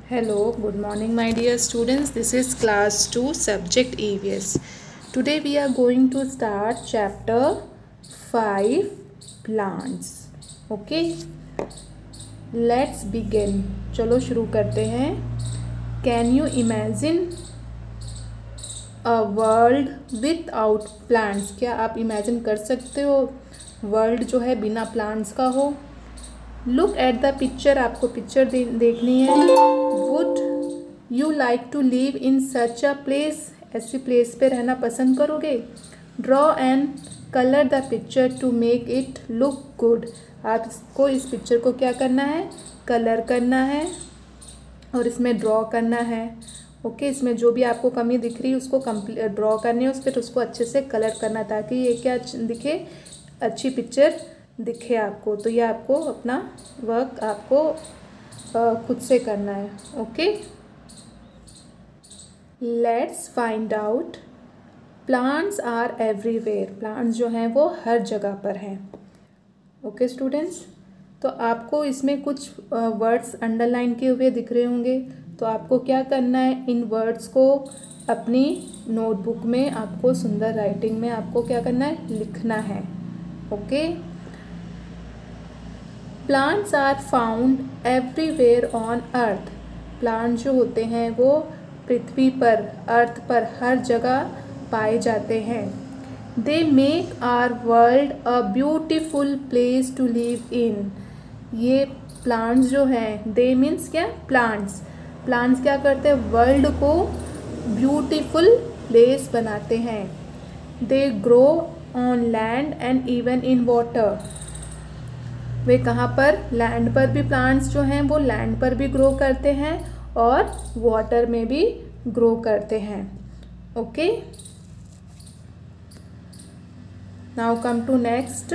Hello, good morning, my dear students. This is class 2, subject EVS. Today we are going to start chapter 5, plants. Okay, let's begin. चलो शुरू करते हैं. Can you imagine a world without plants? क्या आप imagine कर सकते हो world जो है बिना प्लांट्स का हो? Look at the picture. आपको पिक्चर देखनी है. Would you like to live in such a place? ऐसी प्लेस पे रहना पसंद करोगे? Draw and colour the picture to make it look good. आपको इस पिक्चर को क्या करना है? कलर करना है और इसमें ड्रॉ करना है. ओके, इसमें जो भी आपको कमी दिख रही है उसको ड्रॉ करनी है, फिर उसको अच्छे से कलर करना ताकि ये क्या दिखे, अच्छी पिक्चर दिखे आपको. तो ये आपको अपना वर्क आपको खुद से करना है. Okay, let's find out. Plants are everywhere. Plants जो हैं वो हर जगह पर हैं. ओके स्टूडेंट्स, तो आपको इसमें कुछ वर्ड्स अंडरलाइन किए हुए दिख रहे होंगे. तो आपको क्या करना है, इन वर्ड्स को अपनी नोटबुक में आपको सुंदर राइटिंग में आपको क्या करना है, लिखना है. Okay, plants are found everywhere on earth. Plant जो होते हैं वो पृथ्वी पर, अर्थ पर हर जगह पाए जाते हैं. They make our world a beautiful place to live in. ये प्लांट्स जो हैं, दे मीन्स क्या, प्लांट्स. प्लांट्स क्या करते हैं, वर्ल्ड को ब्यूटीफुल प्लेस बनाते हैं. They grow on land and even in water. वे कहाँ पर, लैंड पर भी प्लांट्स जो हैं वो लैंड पर भी ग्रो करते हैं और वाटर में भी ग्रो करते हैं. Okay, now come to next.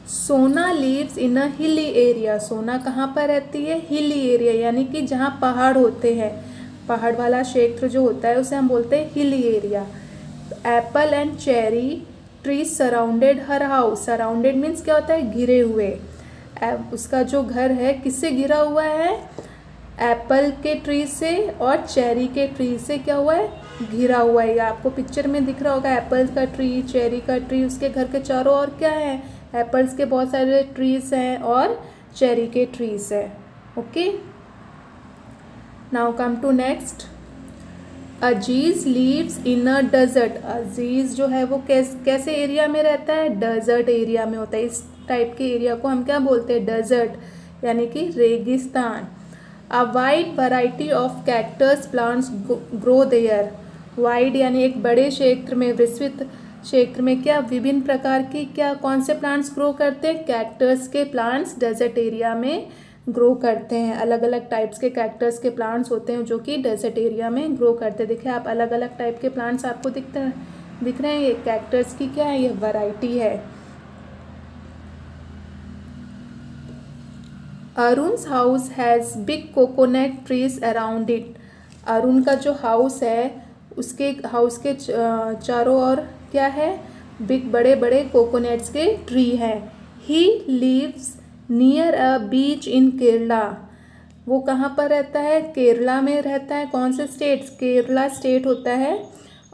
Sona lives in a hilly area. सोना कहाँ पर रहती है, हिली एरिया, यानी कि जहाँ पहाड़ होते हैं. पहाड़ वाला क्षेत्र जो होता है उसे हम बोलते हैं hilly area. Apple and cherry tree surrounded her house. Surrounded means क्या होता है, घिरे हुए. उसका जो घर है किससे घिरा हुआ है, एप्पल के ट्री से और चेरी के ट्री से क्या हुआ है, घिरा हुआ है. ये आपको पिक्चर में दिख रहा होगा, एप्पल का ट्री, चेरी का ट्री. उसके घर के चारों ओर क्या है, एप्पल्स के बहुत सारे ट्रीज हैं और चेरी के ट्रीज हैं. Okay, now come to next. Aziz lives in a desert. Aziz जो है वो कैसे एरिया में रहता है, डेजर्ट एरिया में होता है. इस टाइप के एरिया को हम क्या बोलते हैं, डेजर्ट, यानी कि रेगिस्तान. A wide variety of cactus plants grow there. Wide यानी एक बड़े क्षेत्र में, विस्तृत क्षेत्र में क्या विभिन्न प्रकार की क्या कौन से प्लांट्स ग्रो करते हैं, कैक्टस के प्लांट्स डेजर्ट एरिया में ग्रो करते हैं. अलग अलग टाइप्स के कैक्टस के प्लांट्स होते हैं जो कि डेजर्ट एरिया में ग्रो करते हैं. देखिए आप, अलग अलग टाइप के प्लांट्स आपको दिख रहे हैं. ये कैक्टस की क्या है, ये वैरायटी है. Arun's house has big coconut trees around it. Arun का जो हाउस है उसके हाउस के चारों ओर क्या है, बिग बड़े बड़े कोकोनट्स के ट्री हैं. ही लिव्स नियर अ बीच इन केरला. वो कहाँ पर रहता है, केरला में रहता है. कौन से स्टेट, केरला स्टेट होता है.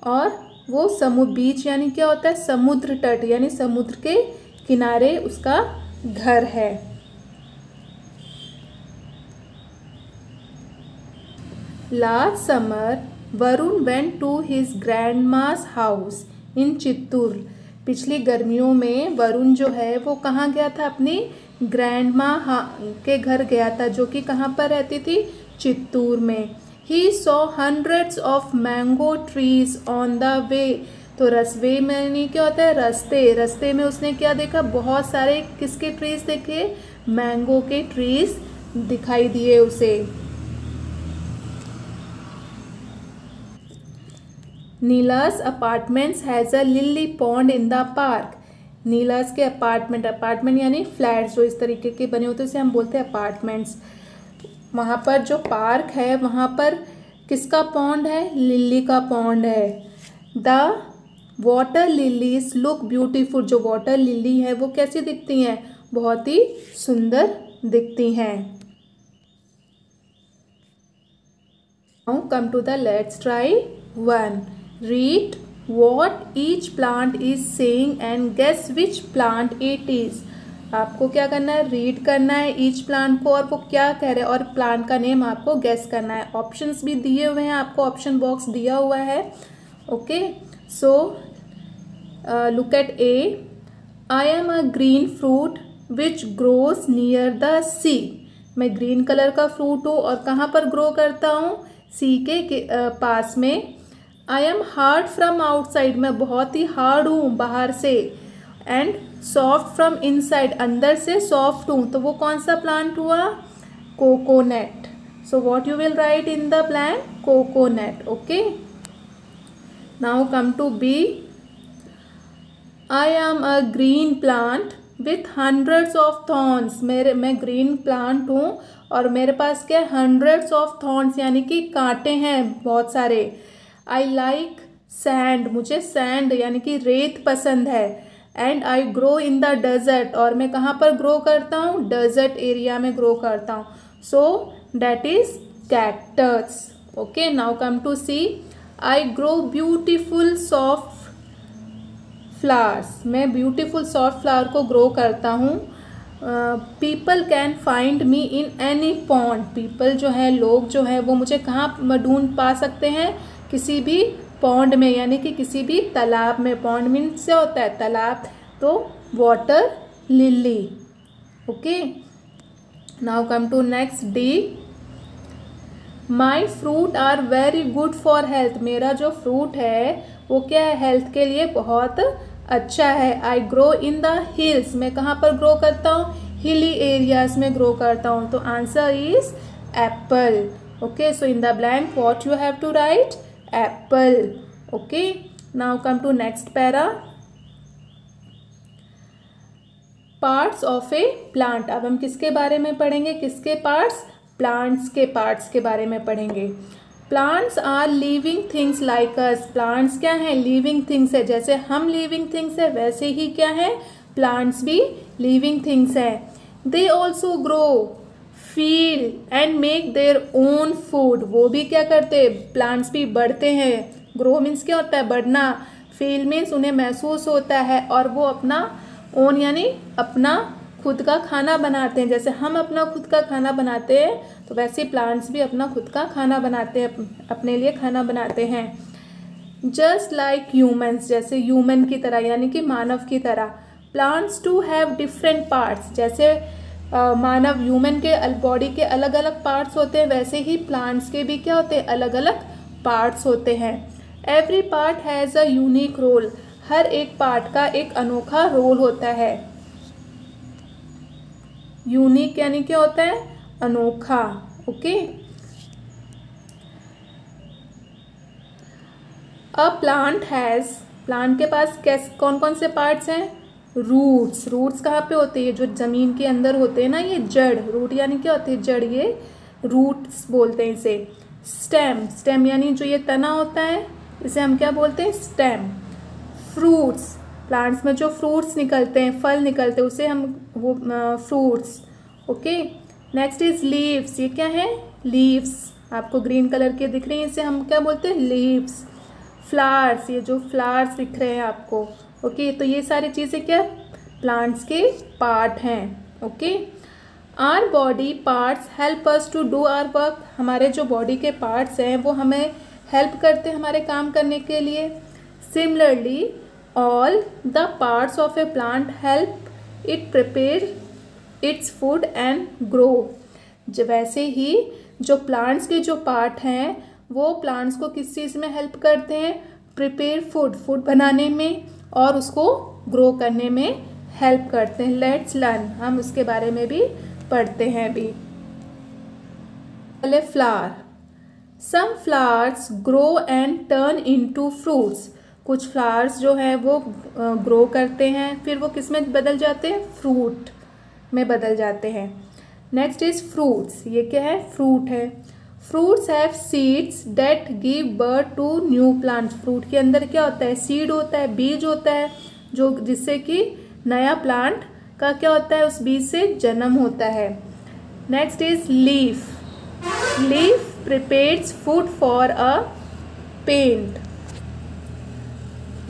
और वो बीच यानी क्या होता है, समुद्र तट, यानी समुद्र के किनारे उसका घर है. Last summer Varun went to his grandma's house in Chittoor. पिछली गर्मियों में वरुण जो है वो कहाँ गया था, अपनी ग्रैंड माँ के घर गया था जो कि कहाँ पर रहती थी, चित्तूर में. He saw hundreds of mango trees on the way. तो रसवे में नहीं क्या होता है, रास्ते. रास्ते में उसने क्या देखा, बहुत सारे किसके ट्रीज देखे, मैंगो के ट्रीज दिखाई दिए उसे. Neela's apartments has a lily pond in the park. Neela's के अपार्टमेंट यानी फ्लैट्स जो इस तरीके के बने होते हैं उसे हम बोलते हैं अपार्टमेंट्स. वहाँ पर जो पार्क है वहाँ पर किसका पॉन्ड है, लिली का पॉन्ड है. The water lilies look beautiful. जो वाटर लिली है वो कैसी दिखती हैं, बहुत ही सुंदर दिखती हैं. Now come to the let's try one. Read what each plant is saying and guess which plant it is. आपको क्या करना है, रीड करना है ईच प्लांट को और वो क्या कह रहे हैं और प्लांट का नेम आपको गेस करना है. ऑप्शंस भी दिए हुए हैं, आपको ऑप्शन बॉक्स दिया हुआ है. Okay, so look at A. I am a green fruit which grows near the sea. मैं ग्रीन कलर का फ्रूट हूँ और कहाँ पर ग्रो करता हूँ, सी के पास में. I am hard from outside. मैं बहुत ही हार्ड हूँ बाहर से. And soft from inside. अंदर से सॉफ्ट हूँ. तो वो कौन सा प्लांट हुआ, coconut. So what you will write in the blank, coconut. Okay, now come to B. I am a green plant with hundreds of thorns. मैं ग्रीन प्लांट हूँ और मेरे पास क्या, हंड्रेड्स ऑफ थॉर्न्स यानी कि कांटे हैं बहुत सारे. I like sand. मुझे सैंड यानी कि रेत पसंद है. And I grow in the desert. और मैं कहाँ पर ग्रो करता हूँ, डेजर्ट एरिया में ग्रो करता हूँ. So that is cactus. Okay, now come to C. I grow beautiful soft flowers. मैं ब्यूटीफुल सॉफ्ट फ्लावर को ग्रो करता हूँ. People can find me in any pond. People जो है, लोग जो है, वो मुझे कहाँ ढूंढ पा सकते हैं, किसी भी पॉन्ड में यानी कि किसी भी तालाब में. पॉन्ड मीन्स से होता है तालाब, तो water lily. Okay, now come to next D. My fruit are very good for health. मेरा जो फ्रूट है वो क्या है, हेल्थ के लिए बहुत अच्छा है. आई ग्रो इन द हिल्स. मैं कहाँ पर ग्रो करता हूँ, हिली एरियाज में ग्रो करता हूँ. तो answer is apple. Okay, so in the blank what you have to write, apple. Okay, now come to next para. Parts of a plant. अब हम किसके बारे में पढ़ेंगे, किसके पार्ट्स, प्लांट्स के पार्ट्स के बारे में पढ़ेंगे. Plants are living things like us. Plants क्या है, लिविंग थिंग्स है. जैसे हम लिविंग थिंग्स है वैसे ही क्या है, प्लांट्स भी लिविंग थिंग्स है. They also grow, feel and make their own food. वो भी क्या करते हैं, प्लांट्स भी बढ़ते हैं. ग्रो मीन्स क्या होता है, बढ़ना. फील मीन्स उन्हें महसूस होता है और वो अपना ओन यानी अपना खुद का खाना बनाते हैं. जैसे हम अपना खुद का खाना बनाते हैं तो वैसे प्लांट्स भी अपना खुद का खाना बनाते हैं, अपने लिए खाना बनाते हैं. Just like humans. जैसे ह्यूमन की तरह यानी कि मानव की तरह. Plants too have different parts. जैसे मानव ह्यूमन के बॉडी के अलग अलग पार्ट्स होते हैं वैसे ही प्लांट्स के भी क्या होते हैं, अलग अलग पार्ट्स होते हैं. Every part has a unique role. हर एक पार्ट का एक अनोखा रोल होता है. यूनिक यानी क्या होता है, अनोखा. Okay, a plant has. Plant के पास कौन कौन से पार्ट्स हैं, रूट्स. रूट्स कहाँ पे होते हैं, जो जमीन के अंदर होते हैं ना, ये जड़. रूट यानी क्या होते हैं, जड़. ये रूट्स बोलते हैं इसे. स्टेम. स्टेम यानी जो ये तना होता है इसे हम क्या बोलते हैं, स्टेम. फ्रूट्स. प्लांट्स में जो फ्रूट्स निकलते हैं, फल निकलते हैं, उसे हम वो fruits. Okay, next is leaves. ये क्या है, लीव्स. आपको ग्रीन कलर के दिख रही हैं, इसे हम क्या बोलते हैं, लीव्स. फ्लावर्स. ये जो फ्लावर्स दिख रहे हैं आपको. ओके, तो ये सारी चीज़ें क्या, प्लांट्स के पार्ट हैं. Okay, our body parts help us to do our work. हमारे जो बॉडी के पार्ट्स हैं वो हमें हेल्प करते हैं हमारे काम करने के लिए. Similarly all the parts of a plant help it prepare its food and grow. वैसे ही जो प्लांट्स के जो पार्ट हैं वो प्लांट्स को किस चीज़ में हेल्प करते हैं, प्रिपेयर फूड बनाने में और उसको ग्रो करने में हेल्प करते हैं. Let's learn. हम उसके बारे में भी पढ़ते हैं अभी. पहले flower. Some flowers grow and turn into fruits. कुछ फ्लावर्स जो हैं वो ग्रो करते हैं फिर वो किस में बदल जाते हैं, फ्रूट में बदल जाते हैं. Next is fruits. ये क्या है, फ्रूट है. Fruits have seeds that give birth to new plants. Fruit के अंदर क्या होता है, सीड होता है, बीज होता है, जो जिससे कि नया प्लांट का क्या होता है, उस बीज से जन्म होता है. Next is leaf. Leaf prepares food for a plant.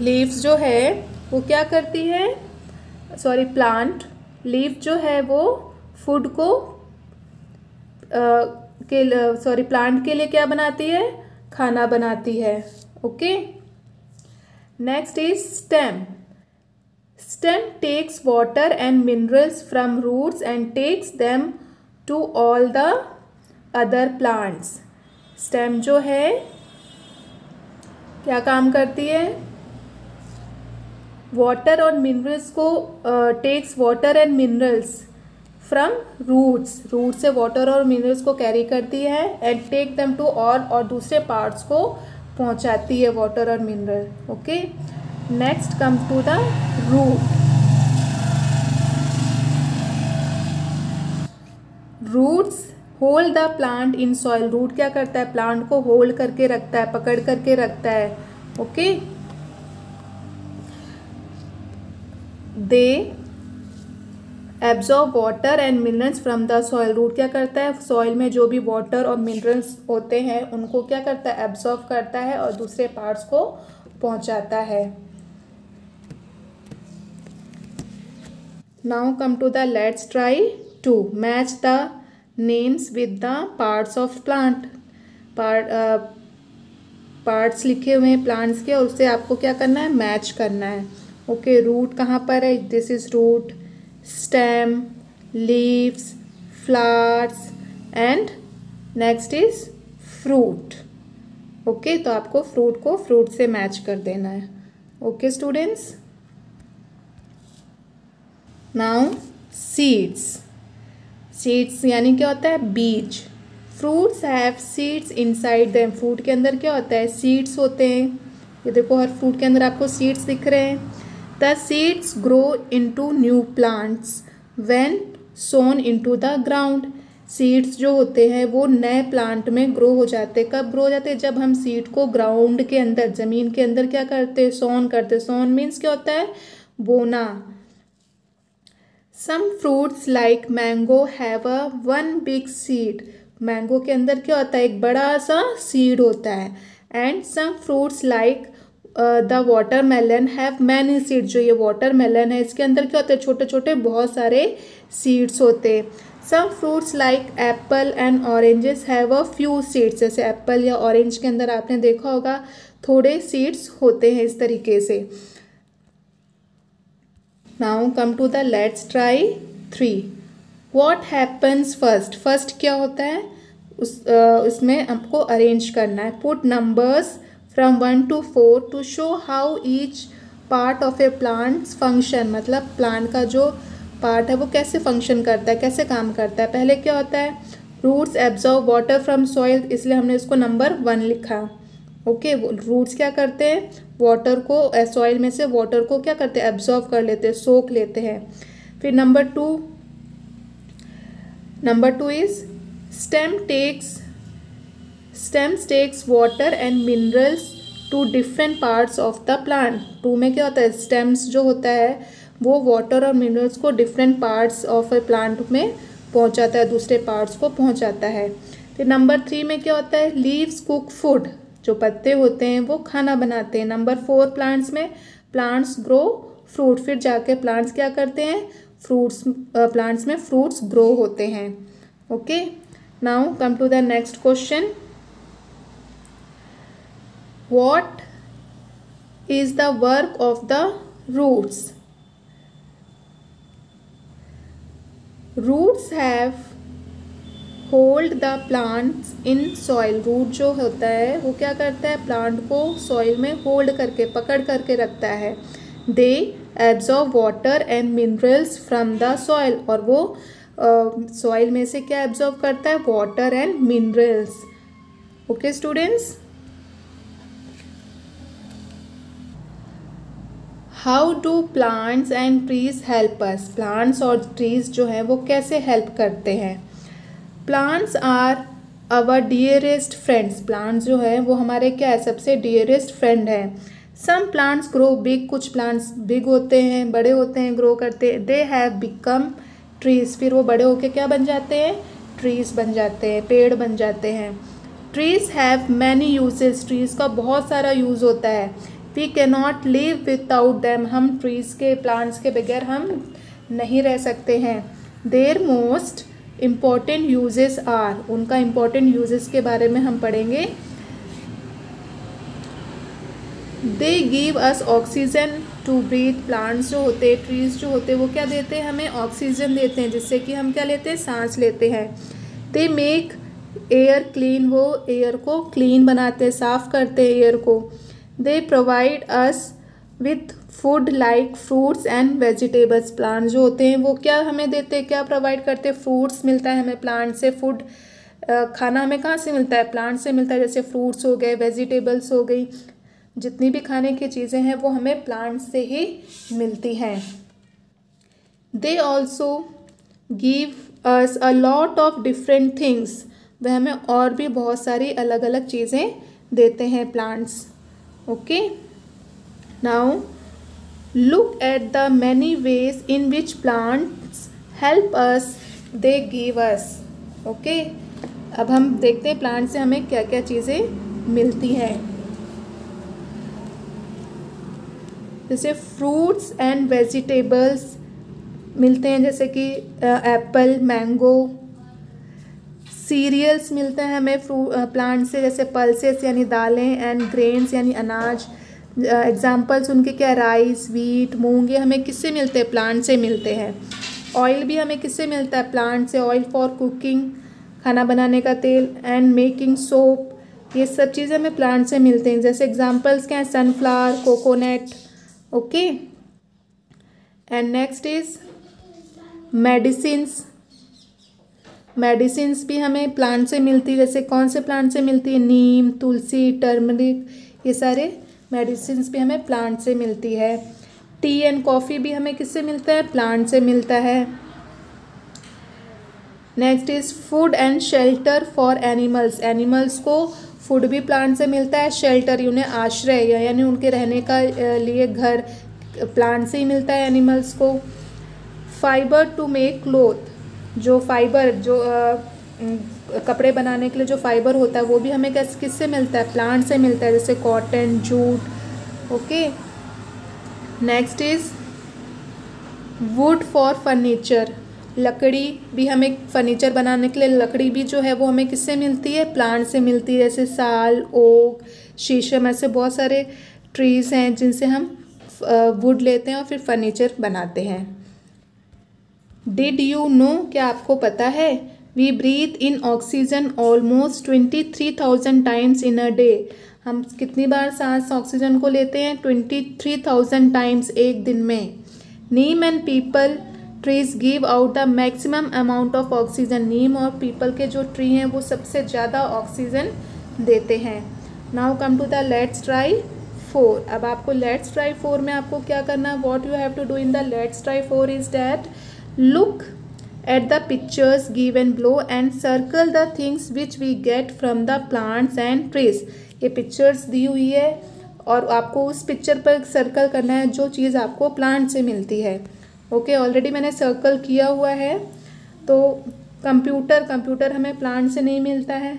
Leaves जो है वो क्या करती है, सॉरी प्लांट, लीफ जो है वो फूड को प्लांट के लिए क्या बनाती है, खाना बनाती है। Okay, next is stem. Stem takes water and minerals from roots and takes them to all the other plants. Stem जो है क्या काम करती है, वाटर और मिनरल्स को takes water and minerals from roots, root से वाटर और मिनरल्स को कैरी करती है, and take them to all, और दूसरे पार्ट्स को पहुंचाती है वाटर और mineral. Okay, next come to the root. Roots hold the plant in soil. Root क्या करता है, प्लांट को होल्ड करके रखता है, पकड़ करके रखता है। Okay, they absorb water and minerals from the soil. Root क्या करता है, सॉइल में जो भी वाटर और मिनरल्स होते हैं उनको क्या करता है, एब्जॉर्ब करता है और दूसरे पार्ट्स को पहुंचाता है। Now come to the let's try to match the names with the parts of plant. Parts लिखे हुए हैं प्लांट्स के, और उससे आपको क्या करना है, मैच करना है। ओके, रूट कहाँ पर है, this is root, stem, leaves, flowers and next is fruit. Okay, तो आपको फ्रूट को फ्रूट से मैच कर देना है। Okay students, now seeds. Seeds यानी क्या होता है, बीज। Fruits have seeds inside them. Fruit के अंदर क्या होता है, सीड्स होते हैं। ये देखो, हर फ्रूट के अंदर आपको सीड्स दिख रहे हैं। The seeds grow into new plants when sown into the ground. Seeds जो होते हैं वो नए प्लांट में ग्रो हो जाते हैं। कब ग्रो हो जाते हैं, जब हम सीड को ग्राउंड के अंदर, ज़मीन के अंदर क्या करते हैं, सोन करते हैं। सोन मीन्स क्या होता है, बोना। Some fruits like mango have a one big seed. Mango के अंदर क्या होता है, एक बड़ा सा सीड होता है। And some fruits like the watermelon have many seeds. जो ये वाटरमेलन है इसके अंदर क्या होते हैं, छोटे छोटे बहुत सारे सीड्स होते हैं। Some fruits like apple and oranges have a few seeds. जैसे एप्पल या ऑरेंज के अंदर आपने देखा होगा थोड़े सीड्स होते हैं इस तरीके से। Now come to the let's try 3। What happens first. First क्या होता है, उसमें आपको अरेंज करना है। Put numbers from 1 to 4 to show how each part of a plants function. मतलब प्लांट का जो पार्ट है वो कैसे फंक्शन करता है, कैसे काम करता है। पहले क्या होता है, roots absorb water from soil, इसलिए हमने इसको नंबर 1 लिखा। ओके, रूट्स क्या करते हैं, वाटर को सॉइल में से वाटर को क्या करते हैं, एब्जॉर्ब कर लेते हैं, सोख लेते हैं। फिर number two is stems takes water and minerals to different parts of the plant। 2 में क्या होता है, stems जो होता है वो वाटर और मिनरल्स को different parts of a plant में पहुंचाता है, दूसरे पार्ट्स को पहुंचाता है। फिर नंबर 3 में क्या होता है, लीव्स कुक फूड। जो पत्ते होते हैं वो खाना बनाते हैं। नंबर 4 प्लांट्स में प्लांट्स ग्रो फ्रूट। फिर जाके प्लांट्स क्या करते हैं, प्लांट्स में फ्रूट्स ग्रो होते हैं। Okay, now come to the next question. What is the work of the roots? Roots have hold the plants in soil। Root जो होता है वो क्या करता है, प्लांट को सॉइल में होल्ड करके, पकड़ करके रखता है। They absorb water and minerals from the soil। और वो सॉइल में से क्या एब्जॉर्ब करता है, water and minerals. Okay students, how do plants and trees help us. Plants और ट्रीज जो हैं वो कैसे हेल्प करते हैं। Plants are our dearest friends. Plants जो है वो हमारे क्या है, सबसे डियरेस्ट फ्रेंड है। Some plants grow big. कुछ प्लांट्स बिग होते हैं, बड़े होते हैं, ग्रो करते हैं। They have become trees. फिर वो बड़े होके क्या बन जाते हैं, ट्रीज बन जाते हैं, पेड़ बन जाते हैं। Trees have many uses, trees का बहुत सारा यूज़ होता है। We can not live without them, हम ट्रीज के प्लांट्स के बगैर हम नहीं रह सकते हैं। Their most important uses are, उनका इम्पॉर्टेंट यूजेस के बारे में हम पढ़ेंगे। They give us oxygen to breathe, plants जो होते हैं, ट्रीज जो होते हैं, वो क्या देते हैं, हमें ऑक्सीजन देते हैं, जिससे कि हम क्या लेते हैं, सांस लेते हैं। दे मेक एयर क्लीन, वो एयर को क्लीन बनाते हैं, साफ करते हैं एयर को। They provide us with food like fruits and vegetables, plants जो होते हैं वो क्या हमें देते हैं, क्या प्रोवाइड करते हैं, फ्रूट्स मिलता है हमें प्लांट से, फूड खाना हमें कहाँ से मिलता है, प्लांट से मिलता है, जैसे फ्रूट्स हो गए, वेजिटेबल्स हो गई, जितनी भी खाने की चीज़ें हैं वो हमें प्लांट से ही मिलती हैं। They also give us a lot of different things, वह हमें और भी बहुत सारी अलग अलग चीज़ें देते हैं plants. Okay, now look at the many ways in which plants help us, they give us. Okay, अब हम देखते हैं प्लांट से हमें क्या क्या चीज़ें मिलती हैं। जैसे फ्रूट्स एंड वेजिटेबल्स मिलते हैं, जैसे कि एप्पल, मैंगो। सीरियल्स मिलते हैं हमें प्लांट से, जैसे पल्सेस यानी दालें, एंड ग्रेन्स यानी अनाज। एग्जाम्पल्स उनके क्या, राइस, व्हीट, मूंग, ये हमें किससे मिलते हैं, प्लांट से मिलते हैं। ऑयल भी हमें किससे मिलता है, प्लांट से, ऑयल फॉर कुकिंग, खाना बनाने का तेल, एंड मेकिंग सोप, ये सब चीज़ें हमें प्लांट से मिलते हैं। जैसे एग्जाम्पल्स क्या हैं, sunflower, coconut. Okay, and next is medicines. Medicines भी हमें प्लांट से मिलती है, जैसे कौन से प्लांट से मिलती है, नीम, तुलसी, टर्मरिक, ये सारे मेडिसिन्स भी हमें प्लांट से मिलती है। टी एंड कॉफ़ी भी हमें किससे मिलता है, प्लांट से मिलता है। Next is food and shelter for animals, animals को फूड भी प्लांट से मिलता है, शेल्टर उन्हें आश्रय यानी उनके रहने का लिए घर प्लांट से ही मिलता है एनिमल्स को। फाइबर टू मेक क्लोथ, जो फाइबर जो कपड़े बनाने के लिए जो फाइबर होता है वो भी हमें किससे मिलता है, प्लांट से मिलता है, जैसे cotton, jute. Okay, next is would for furniture, लकड़ी भी हमें फर्नीचर बनाने के लिए लकड़ी भी जो है वो हमें किससे मिलती है, प्लांट से मिलती है, जैसे साल, ओक, शीशम, ऐसे बहुत सारे ट्रीज़ हैं जिनसे हम वुड लेते हैं और फिर फर्नीचर बनाते हैं। डिड यू नो, क्या आपको पता है, we breathe in oxygen almost 23,000 times in a day, हम कितनी बार सांस ऑक्सीजन को लेते हैं, 23,000 टाइम्स एक दिन में। Neem and peepal trees give out the maximum amount of oxygen, neem और पीपल के जो ट्री हैं वो सबसे ज़्यादा ऑक्सीजन देते हैं। Now come to the let's try 4, अब आपको लेट्स ट्राई 4 में आपको क्या करना है, what you have to do in the let's try 4 is that look at the pictures given below and circle the things which we get from the plants and trees, ये pictures दी हुई है और आपको उस पिक्चर पर circle करना है जो चीज़ आपको प्लांट से मिलती है। ओके, ऑलरेडी मैंने सर्कल किया हुआ है। तो कंप्यूटर हमें प्लांट से नहीं मिलता है,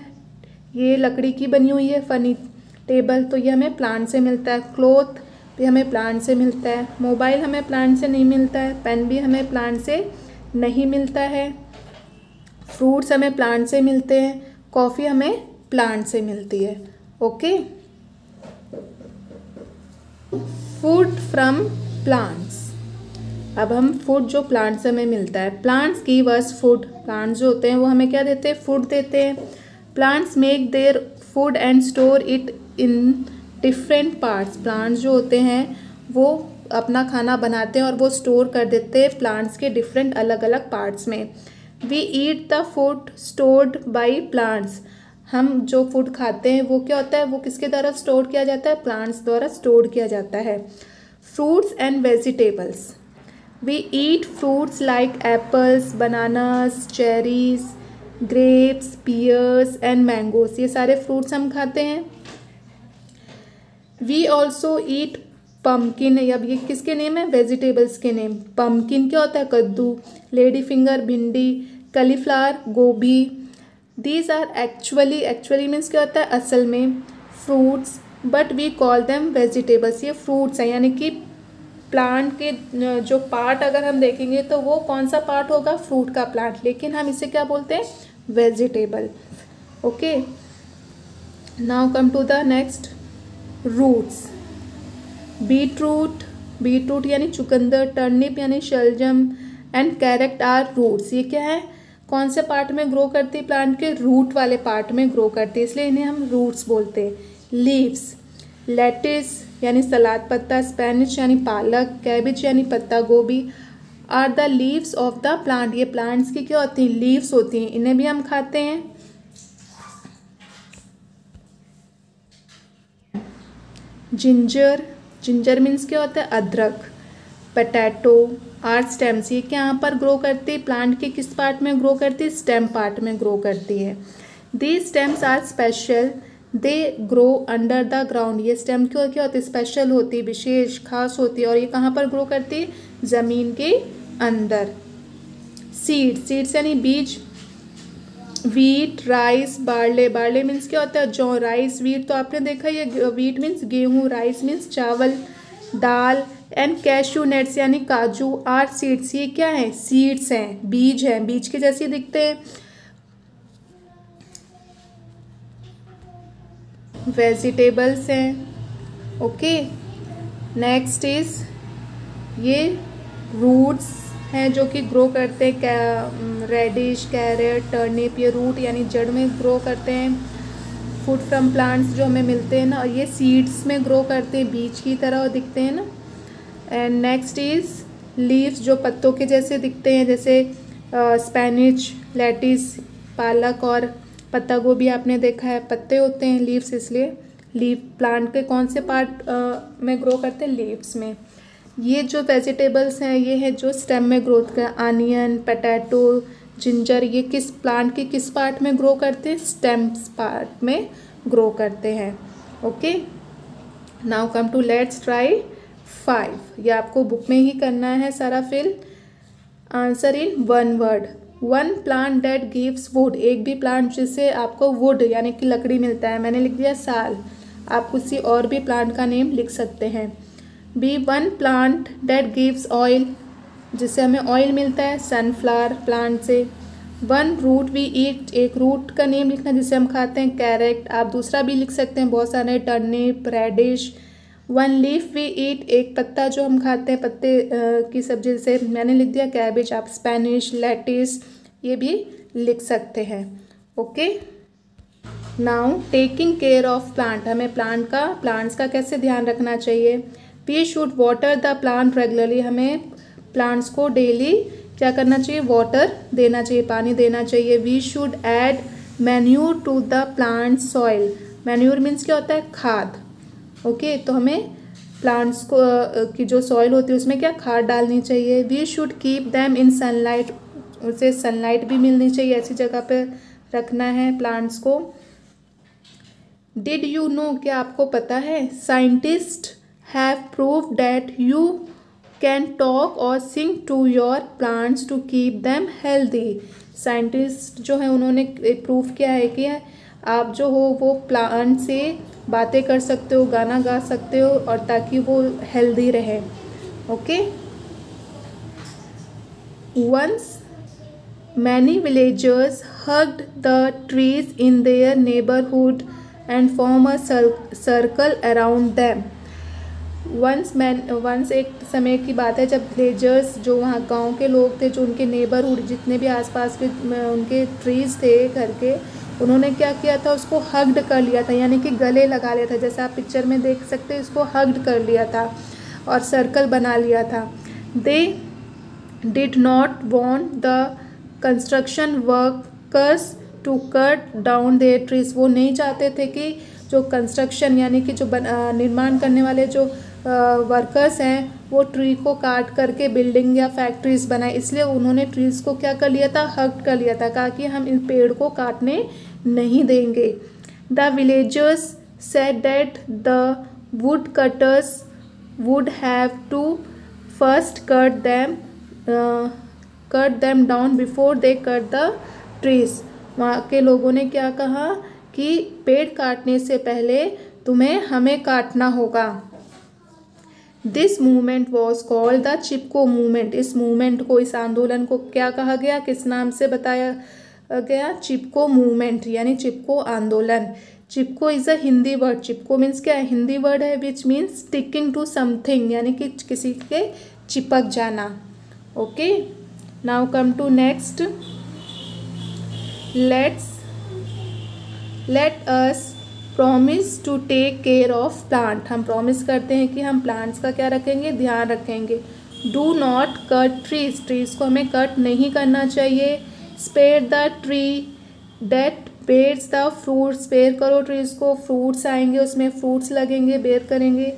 ये लकड़ी की बनी हुई है टेबल, तो ये हमें प्लांट से मिलता है। क्लॉथ भी हमें प्लांट से मिलता है। मोबाइल हमें प्लांट से नहीं मिलता है। पेन भी हमें प्लांट से नहीं मिलता है। फ्रूट्स हमें प्लांट से मिलते हैं। कॉफ़ी हमें प्लांट से मिलती है। ओके, फूड फ्रॉम प्लांट्स, अब हम फूड जो प्लांट से हमें मिलता है, plants give us food, plants जो होते हैं वो हमें क्या देते हैं, फूड देते हैं। Plants make their food and store it in different parts, plants जो होते हैं वो अपना खाना बनाते हैं और वो स्टोर कर देते हैं प्लांट्स के डिफरेंट अलग अलग पार्ट्स में। We eat the food stored by plants, हम जो फूड खाते हैं वो क्या होता है, वो किसके द्वारा स्टोर किया जाता है, प्लांट्स द्वारा स्टोर किया जाता है। Fruits and vegetables, we eat fruits like apples, bananas, cherries, grapes, pears and mangoes, ये सारे फ्रूट्स हम खाते हैं। वी ऑल्सो ईट पम्पकिन, अब ये किसके नेम है, वेजिटेबल्स के नेम। पम्पकिन क्या होता है, कद्दू। लेडी फिंगर भिंडी, कलीफ्लावर गोभी, दीज आर एक्चुअली मीन्स क्या होता है असल में, fruits, but we call them vegetables. ये फ्रूट्स हैं, यानी कि प्लांट के जो पार्ट अगर हम देखेंगे तो वो कौन सा पार्ट होगा, फ्रूट का प्लांट, लेकिन हम इसे क्या बोलते हैं, vegetable. Okay, now come to the next, roots. Beetroot यानी चुकंदर, टर्निप यानी शलजम एंड कैरेट आर रूट्स। ये क्या है, कौन से पार्ट में ग्रो करती है, प्लांट के रूट वाले पार्ट में ग्रो करती है, इसलिए इन्हें हम रूट्स बोलते हैं। लीव्स, लेटिस यानी सलाद पत्ता, स्पेनिश यानी पालक, कैबिज यानी पत्ता गोभी, are the leaves of the plant. ये प्लांट्स की क्या होती हैं, लीव्स होती हैं, इन्हें भी हम खाते हैं। जिंजर मीन्स क्या होता है, अदरक। पोटैटो आर स्टेम्स, ये क्या यहाँ पर ग्रो करती है, प्लांट के किस पार्ट में ग्रो करती है, स्टेम पार्ट में ग्रो करती है। These stems are special, they grow under the ground. ये स्टेम क्यों क्या होती है, स्पेशल होती है, विशेष खास होती है, और ये कहाँ पर ग्रो करती है, ज़मीन के अंदर। सीड्स यानी बीज। वीट, राइस, बार्ले मीन्स क्या होता है, जौ। राइस, वीट तो आपने देखा, ये वीट मीन्स गेहूँ, राइस मीन्स चावल। दाल एंड कैशू नट्स यानी काजू आर सीड्स। ये क्या है, सीड्स हैं, बीज हैं, बीज के जैसे दिखते हैं। वेजिटेबल्स हैं। ओके, नेक्स्ट इज ये रूट्स हैं जो कि ग्रो करते हैं, रेडिश, कैरेट, टर्निप, ये रूट यानी जड़ में ग्रो करते हैं। फूड फ्रॉम प्लांट्स जो हमें मिलते हैं ना, और ये सीड्स में ग्रो करते हैं, बीज की तरह दिखते हैं ना। एंड नेक्स्ट इज लीव्स, जो पत्तों के जैसे दिखते हैं, जैसे स्पेनिश, लेटिस, पालक और पत्ता गोभी आपने देखा है, पत्ते होते हैं, लीव्स इसलिए। लीव प्लांट के कौन से पार्ट में ग्रो करते हैं, लीव्स में। ये जो वेजिटेबल्स हैं ये है जो स्टेम में ग्रोथ कर, आनियन, पोटैटो, जिंजर, ये किस प्लांट के किस पार्ट में ग्रो करते हैं, स्टेम्स पार्ट में ग्रो करते हैं। Okay, now come to let's try 5। ये आपको बुक में ही करना है सारा fill. Answer in 1 word. 1 plant that gives wood, एक भी प्लांट जिससे आपको वुड यानी कि लकड़ी मिलता है, मैंने लिख दिया साल, आप किसी और भी प्लांट का नेम लिख सकते हैं। B 1 plant that gives oil, जिससे हमें ऑयल मिलता है सनफ्लावर प्लांट से। 1 रूट वी ईट, एक रूट का नेम लिखना जिसे हम खाते हैं, कैरेट, आप दूसरा भी लिख सकते हैं, बहुत सारे, turnip, radish. 1 leaf we eat, एक पत्ता जो हम खाते हैं, पत्ते की सब्जी से, मैंने लिख दिया कैबिज, आप स्पेनिश, लेटिस ये भी लिख सकते हैं। Okay, now taking care of plant, हमें प्लांट्स का कैसे ध्यान रखना चाहिए। We should water the plant regularly, हमें प्लांट्स को डेली क्या करना चाहिए, वाटर देना चाहिए, पानी देना चाहिए। We should add manure to the plant soil, manure means क्या होता है, खाद। ओके, तो हमें प्लांट्स को की जो सॉइल होती है उसमें क्या खाद डालनी चाहिए। We should keep them in sunlight, उसे सनलाइट भी मिलनी चाहिए, ऐसी जगह पे रखना है प्लांट्स को। डिड यू नो, क्या आपको पता है, scientist have proved that you can talk or sing to your plants to keep them healthy. Scientist जो है उन्होंने प्रूव किया है कि आप जो हो वो प्लांट से बातें कर सकते हो, गाना गा सकते हो, और ताकि वो हेल्दी रहे। Okay, once many villagers hugged the trees in their neighbourhood and form a circle around them. Once एक समय की बात है जब विलेजर्स जो वहाँ गांव के लोग थे, जो उनके नेबरहुड जितने भी आसपास के उनके ट्रीज थे घर के, उन्होंने क्या किया था, उसको हग्ड कर लिया था, यानी कि गले लगा लिया था, जैसा आप पिक्चर में देख सकते हैं, इसको हग्ड कर लिया था और सर्कल बना लिया था। They did not want the construction workers to cut down their trees, वो नहीं चाहते थे कि जो कंस्ट्रक्शन यानी कि जो निर्माण करने वाले जो वर्कर्स हैं वो ट्री को काट करके बिल्डिंग या फैक्ट्रीज बनाए, इसलिए उन्होंने ट्रीज को क्या कर लिया था, हग कर लिया था, कहा कि हम इन पेड़ को काटने नहीं देंगे। The villagers said that the wood cutters would have to first cut them down before they cut the trees. वहाँ के लोगों ने क्या कहा कि पेड़ काटने से पहले तुम्हें हमें काटना होगा। This movement was called the Chipko movement. इस मूवमेंट को, इस आंदोलन को क्या कहा गया, किस नाम से बताया गया? चिपको मूवमेंट यानी चिपको आंदोलन। Chipko is a Hindi word. Chipko means क्या है? हिंदी वर्ड है which means sticking to something, यानी कि किसी के चिपक जाना। Okay, now come to next. Let us promise to take care of plant. हम प्रॉमिस करते हैं कि हम प्लांट्स का क्या रखेंगे? ध्यान रखेंगे। Do not cut trees. Trees को हमें कट नहीं करना चाहिए। Spare the tree that bears the fruits. Spare करो ट्रीज को, फ्रूट्स आएंगे, उसमें फ्रूट्स लगेंगे, बेयर करेंगे।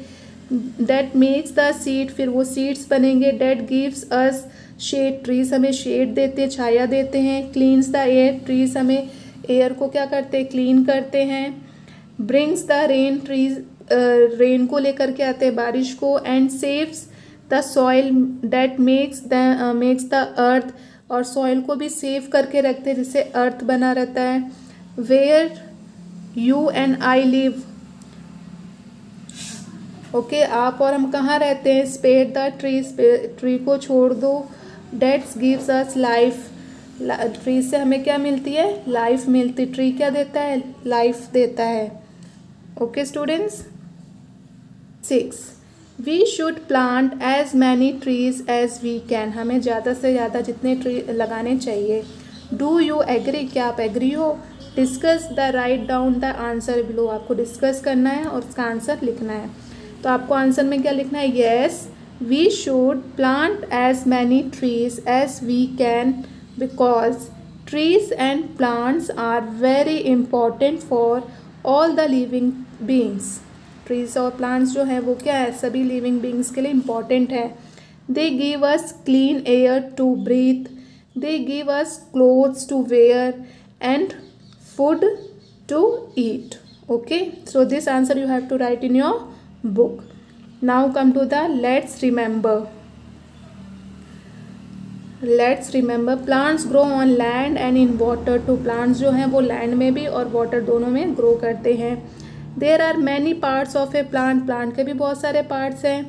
दैट मेक्स द सीड, फिर वो सीड्स बनेंगे। That gives us shade. Trees हमें शेड देते हैं, छाया देते हैं। Cleans the air. ट्रीज हमें एयर को क्या करते हैं? क्लीन करते हैं। Brings the rain. Trees rain को लेकर के आते हैं, बारिश को। And saves the soil that makes the earth. और सॉइल को भी सेव करके रखते हैं जिससे अर्थ बना रहता है। Where you and I live. Okay, आप और हम कहाँ रहते हैं? Spare the tree. ट्री को छोड़ दो। That's gives us life. Tree से हमें क्या मिलती है? लाइफ मिलती। ट्री क्या देता है? लाइफ देता है। Okay students. 6, we should plant as many trees as we can. हमें ज़्यादा से ज़्यादा जितने ट्री लगाने चाहिए। Do you agree? क्या आप एग्री हो? Discuss the write down the answer below. आपको डिस्कस करना है और उसका आंसर लिखना है। तो आपको आंसर में क्या लिखना है? Yes, we should plant as many trees as we can because trees and plants are very important for all the living beings. Trees और प्लांट्स जो हैं वो क्या है? सभी लिविंग बींग्स के लिए इम्पॉर्टेंट है। They give us clean air to breathe. They give us clothes to wear and food to eat. Okay, so this answer you have to write in your book. Now come to the let's remember. Plants grow on land and in water too. Plants जो हैं वो land में भी और water दोनों में grow करते हैं. There are many parts of a plant. Plant के भी बहुत सारे parts हैं.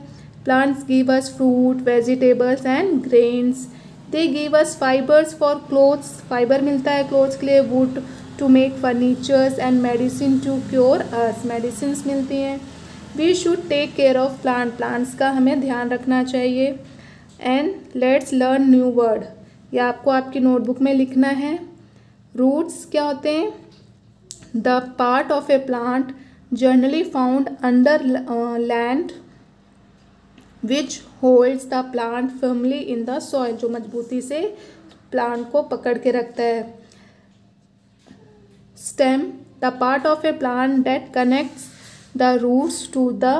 Plants give us fruit, vegetables and grains. They give us fibers for clothes. Fiber मिलता है clothes के लिए. Wood to make furnitures and medicine to cure us. medicines मिलती हैं. We should take care of plants का हमें ध्यान रखना चाहिए. and let's learn new word. यह आपको आपकी नोटबुक में लिखना है. roots क्या होते हैं? the part of a plant generally found under land which holds the plant firmly in the soil. जो मजबूती से प्लांट को पकड़ के रखता है. stem, the part of a plant that connects the roots to the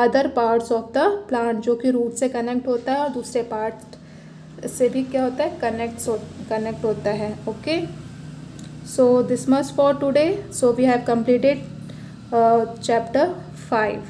other parts of the plant. जो कि रूट से कनेक्ट होता है और दूसरे पार्ट से भी क्या होता है? कनेक्ट होता है. Okay, so this much for today. So we have completed chapter 5.